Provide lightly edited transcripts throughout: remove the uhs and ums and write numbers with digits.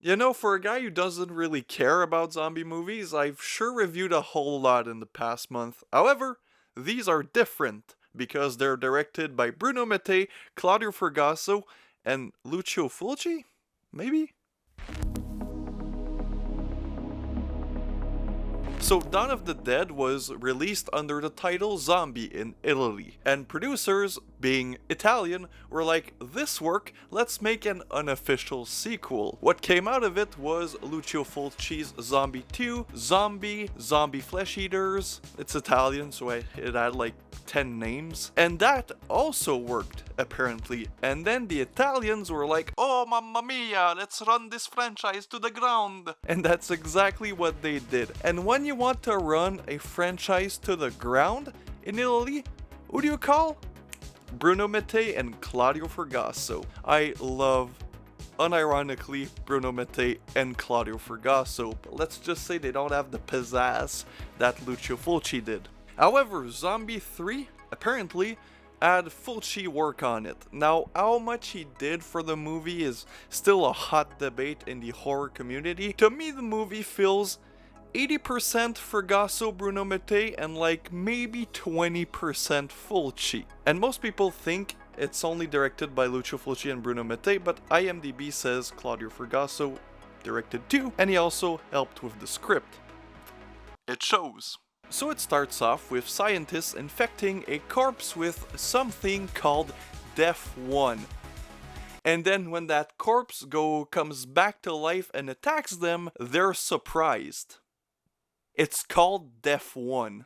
You know, for a guy who doesn't really care about zombie movies, I've sure reviewed a whole lot in the past month. However, these are different because they're directed by Bruno Mattei, Claudio Fragasso, and Lucio Fulci? Maybe? So Dawn of the Dead was released under the title Zombie in Italy, and producers, being Italian, were like, this work, let's make an unofficial sequel. What came out of it was Lucio Fulci's Zombie 2, Zombie Flesh Eaters, it's Italian so it had like 10 names, and that also worked, apparently. And then the Italians were like, oh mamma mia, let's run this franchise to the ground. And that's exactly what they did. And when you want to run a franchise to the ground in Italy, who do you call? Bruno Mattei and Claudio Fragasso. I love, unironically, Bruno Mattei and Claudio Fragasso, but let's just say they don't have the pizzazz that Lucio Fulci did. However, Zombie 3 apparently had Fulci work on it. Now, how much he did for the movie is still a hot debate in the horror community. To me, the movie feels 80% Fragasso Bruno Mattei and like maybe 20% Fulci. And most people think it's only directed by Lucio Fulci and Bruno Mattei, but IMDb says Claudio Fragasso directed too, and he also helped with the script. It shows. So it starts off with scientists infecting a corpse with something called Death 1. And then when that corpse comes back to life and attacks them, they're surprised. It's called Death 1.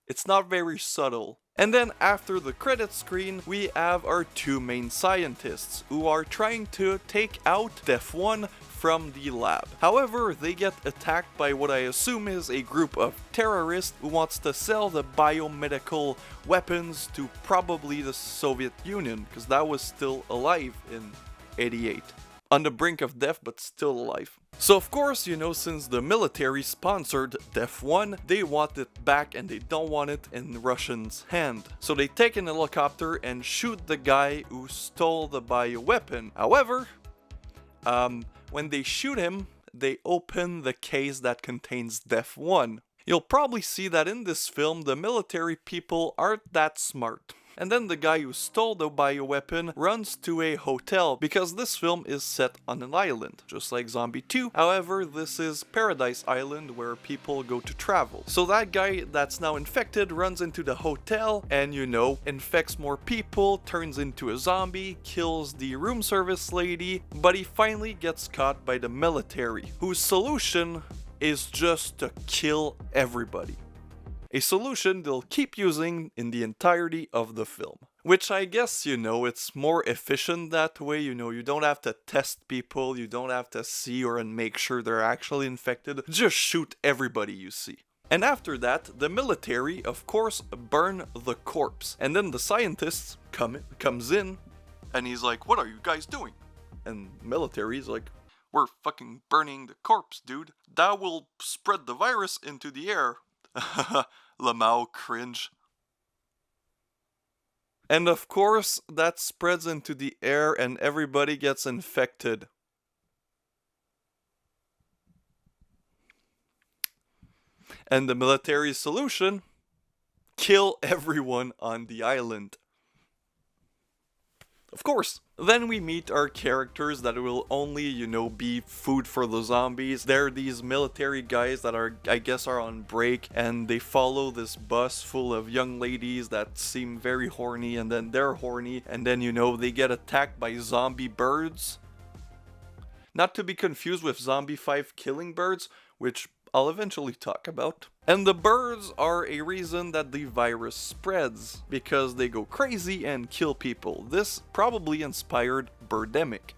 It's not very subtle. And then after the credit screen, we have our two main scientists who are trying to take out Death 1 from the lab. However, they get attacked by what I assume is a group of terrorists who wants to sell the biomedical weapons to probably the Soviet Union, because that was still alive in '88. On the brink of death, but still alive. So of course, you know, since the military sponsored Death 1, they want it back and they don't want it in Russians' hand. So they take an helicopter and shoot the guy who stole the bioweapon. However, when they shoot him, they open the case that contains Death 1. You'll probably see that in this film, the military people aren't that smart. And then the guy who stole the bioweapon runs to a hotel, because this film is set on an island, just like Zombie 2. However, this is Paradise Island where people go to travel. So that guy that's now infected runs into the hotel and, you know, infects more people, turns into a zombie, kills the room service lady, but he finally gets caught by the military, whose solution is just to kill everybody. A solution they'll keep using in the entirety of the film. Which I guess, you know, it's more efficient that way, you know, you don't have to test people, you don't have to see or make sure they're actually infected, just shoot everybody you see. And after that, the military, of course, burn the corpse. And then the scientists comes in, and he's like, what are you guys doing? And military's like, we're fucking burning the corpse, dude. That will spread the virus into the air. Lamau cringe. And of course, that spreads into the air and everybody gets infected. And the military solution? Kill everyone on the island. Of course. Then we meet our characters that will only, you know, be food for the zombies. They're these military guys that I guess are on break, and they follow this bus full of young ladies that seem very horny, and then they're horny, and then, you know, they get attacked by zombie birds. Not to be confused with Zombie 5 Killing Birds, which I'll eventually talk about. And the birds are a reason that the virus spreads, because they go crazy and kill people. This probably inspired Birdemic.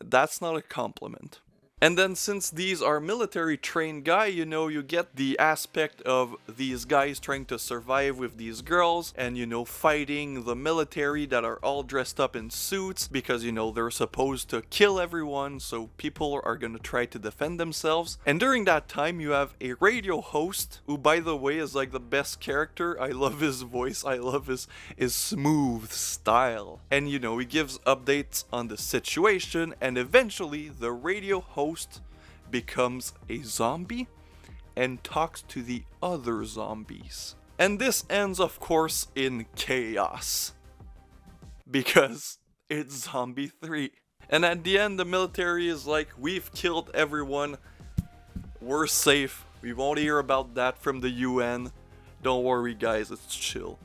That's not a compliment. And then since these are military trained guys, you know, you get the aspect of these guys trying to survive with these girls and, you know, fighting the military that are all dressed up in suits because, you know, they're supposed to kill everyone, so people are gonna try to defend themselves. And during that time, you have a radio host who, by the way, is like the best character. I love his voice. I love his smooth style. And, you know, he gives updates on the situation, and eventually the radio host becomes a zombie and talks to the other zombies. And this ends, of course, in chaos. Because it's Zombie 3. And at the end, the military is like, we've killed everyone. We're safe. We won't hear about that from the UN. Don't worry, guys, it's chill.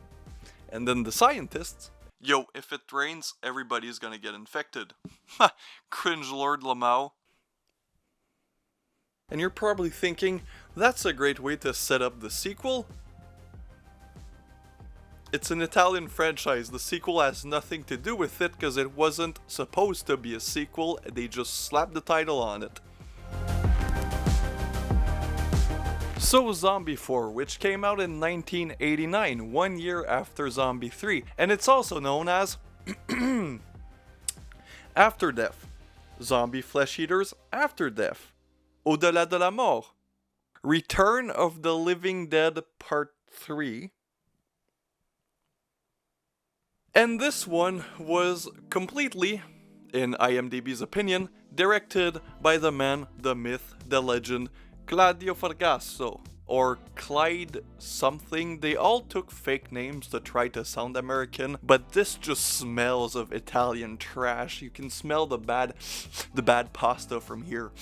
And then the scientists, yo, if it rains, everybody's gonna get infected. Ha! Cringe Lord Lamau. And you're probably thinking, that's a great way to set up the sequel. It's an Italian franchise. The sequel has nothing to do with it because it wasn't supposed to be a sequel. They just slapped the title on it. So Zombie 4, which came out in 1989, 1 year after Zombie 3, and it's also known as After Death. Zombie Flesh Eaters After Death. Au-delà de la mort. Return of the Living Dead Part 3. And this one was completely, in IMDb's opinion, directed by the man, the myth, the legend, Claudio Fragasso, or Clyde something. They all took fake names to try to sound American, but this just smells of Italian trash. You can smell the bad pasta from here.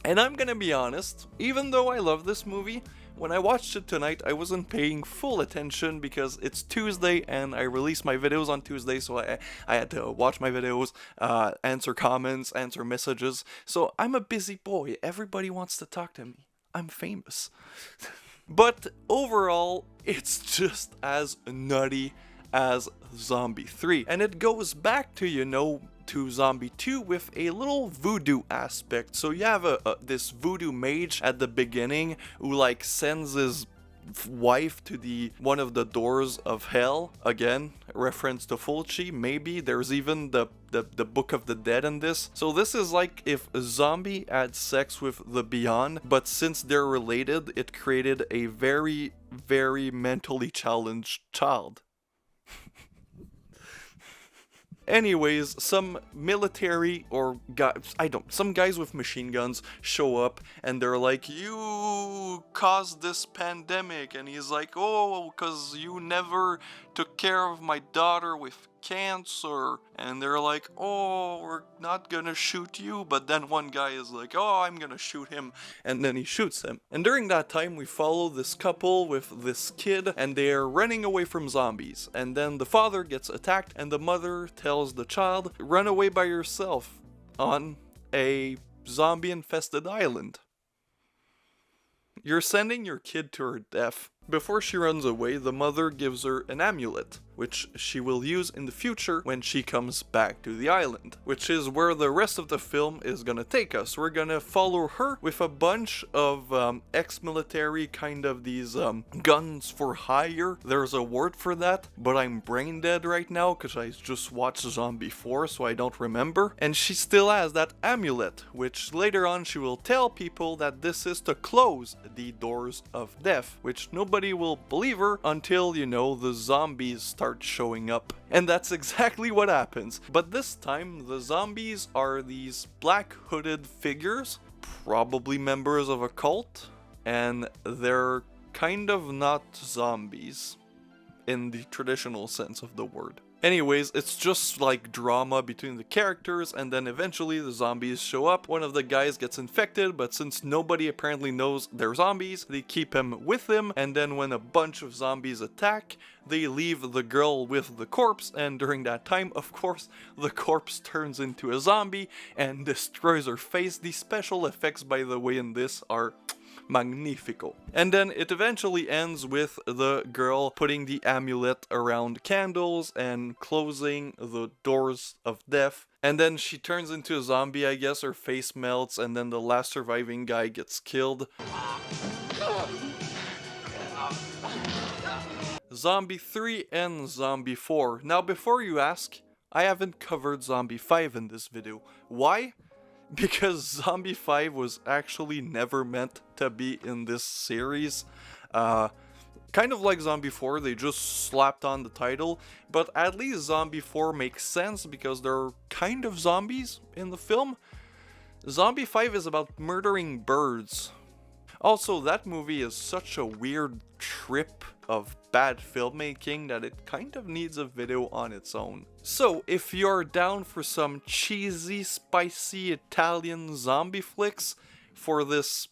And I'm gonna be honest, even though I love this movie, when I watched it tonight, I wasn't paying full attention because it's Tuesday and I release my videos on Tuesday, so I had to watch my videos, answer comments, answer messages. So I'm a busy boy. Everybody wants to talk to me. I'm famous. But overall, it's just as nutty as Zombie 3. And it goes back to, you know, to Zombie 2 with a little voodoo aspect. So you have this voodoo mage at the beginning who like sends his wife to one of the doors of hell. Again, reference to Fulci, maybe. There's even the Book of the Dead in this. So this is like if a zombie had sex with the Beyond, but since they're related, it created a very, very mentally challenged child. Anyways, some military or some guys with machine guns show up and they're like, you caused this pandemic. And he's like, oh, because you never took care of my daughter with cancer. And they're like, oh, we're not gonna shoot you. But then one guy is like, oh, I'm gonna shoot him. And then he shoots him. And during that time, we follow this couple with this kid and they're running away from zombies. And then the father gets attacked and the mother tells the child, run away by yourself on a zombie-infested island. You're sending your kid to her death. Before she runs away, the mother gives her an amulet, which she will use in the future when she comes back to the island, which is where the rest of the film is gonna take us. We're gonna follow her with a bunch of ex-military kind of these guns for hire. There's a word for that, but I'm brain dead right now because I just watched Zombie 4, so I don't remember. And she still has that amulet, which later on she will tell people that this is to close the doors of death, which nobody will believe her until, you know, the zombies start showing up. And that's exactly what happens. But this time, the zombies are these black hooded figures, probably members of a cult, and they're kind of not zombies in the traditional sense of the word. Anyways, it's just like drama between the characters, and then eventually the zombies show up. One of the guys gets infected, but since nobody apparently knows they're zombies, they keep him with them, and then when a bunch of zombies attack, they leave the girl with the corpse, and during that time, of course, the corpse turns into a zombie and destroys her face. The special effects, by the way, in this are Magnifico. And then it eventually ends with the girl putting the amulet around candles and closing the doors of death. And then she turns into a zombie, I guess, her face melts, and then the last surviving guy gets killed. Zombie 3 and Zombie 4. Now before you ask, I haven't covered Zombie 5 in this video. Why? Because Zombie 5 was actually never meant to be in this series. Kind of like Zombie 4, they just slapped on the title, but at least Zombie 4 makes sense because they're kind of zombies in the film. Zombie 5 is about murdering birds. Also, that movie is such a weird trip of bad filmmaking that it kind of needs a video on its own. So, if you're down for some cheesy, spicy Italian zombie flicks for this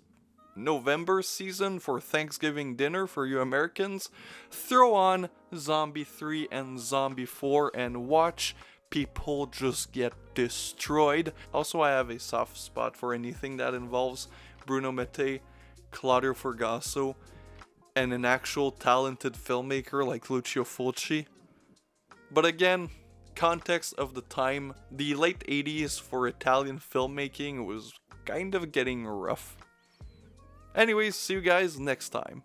November season for Thanksgiving dinner for you Americans, throw on Zombie 3 and Zombie 4 and watch people just get destroyed. Also, I have a soft spot for anything that involves Bruno Mattei, Claudio Fragasso, and an actual talented filmmaker like Lucio Fulci. But again, context of the time, the late 80s for Italian filmmaking was kind of getting rough. Anyways, see you guys next time.